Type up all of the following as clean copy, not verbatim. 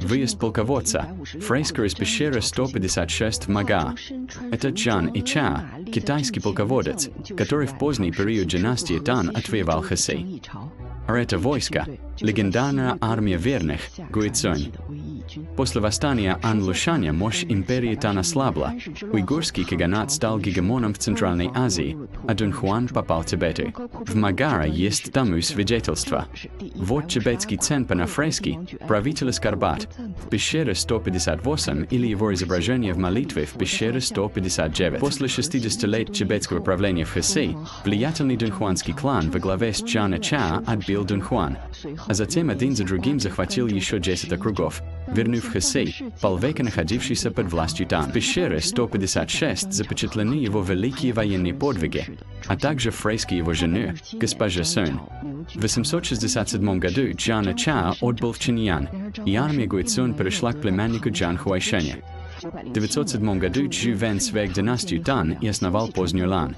Выезд полководца. Фреска из пещеры 156 в Мага. Это Чжан Ича, китайский полководец, который в поздний период династии Тан отвоевал Хэсэй. А это войско – легендарная армия верных – Гуйцзунь. После восстания Ан-Лушаня мощь империи Тан ослабла. Уйгурский каганат стал гегемоном в Центральной Азии, а Дуньхуан попал в Тибет. В Магара есть тому свидетельство. Вот тибетский ценпа на фреске правителя Скарбат в пещере 158 или его изображение в молитве в пещере 159. После 60 лет тибетского правления в Хэсэй влиятельный дуньхуанский клан во главе с Чжан Ича отбил Дуньхуан, а затем один за другим захватил еще 10 округов, вернув Хэсэй, полвека находившийся под властью Тан. В пещере 156 запечатлены его великие военные подвиги, а также фрески его жены, госпожи Сун. В 867 году Чжан Ича отбыл в Чиньян, и армия Гуйцзунь перешла к племяннику Чжан Хуайшэня. В 907 году Чжу Вэн свергл династию Тан и основал позднюю Лан.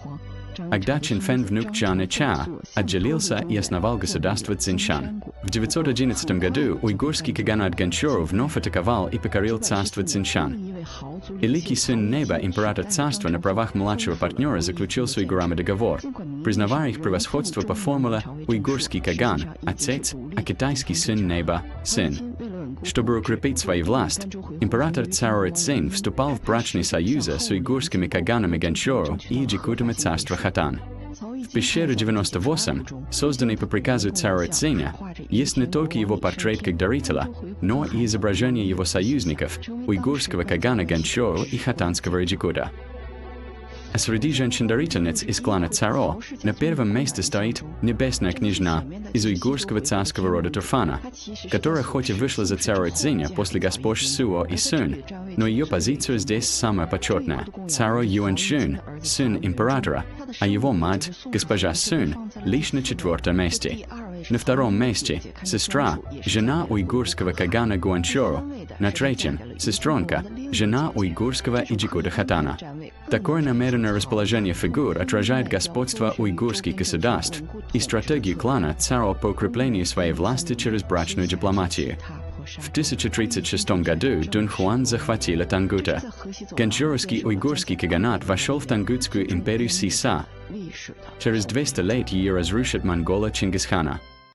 Тогда Чинфэн, внук Чжан Ича, отделился и основал государство Цзиньшан. В 911 году уйгурский каганат Ганчжоу вновь атаковал и покорил царство Цзиньшан. Великий сын неба, император царства на правах младшего партнера заключил с уйгурами договор, признавая их превосходство по формуле «уйгурский каган – отец, а китайский сын неба – сын». Чтобы укрепить свою власть, император Цао Цзин вступал в брачные союзы с уйгурскими каганами Ганчжоу и джикутами царства Хатан. В пещере 98, созданной по приказу Цао Цзиня, есть не только его портрет как дарителя, но и изображение его союзников, уйгурского кагана Ганчжоу и хатанского джикута. А среди женщин-дарительниц из клана Царо на первом месте стоит небесная княжна из уйгурского царского рода Турфана, которая хоть и вышла за Цао Цзиня после госпож Суо и Сун, но ее позиция здесь самая почетная. Царо Юаньшун, сын императора, а его мать, госпожа Сун, лишь на 4-м месте. На 2-м месте – сестра, жена уйгурского кагана Гуанчжоу, на 3-м – сестренка, жена уйгурского джикута Хатана. Такое намеренное расположение фигур отражает господство уйгурских государств и стратегию клана Царо по укреплению своей власти через брачную дипломатию. В 1036 году Дуньхуан захватила Тангута. Ганчжоуский уйгурский каганат вошел в Тангутскую империю Сиса. Через 200 лет ее разрушит монголы Чингисхана.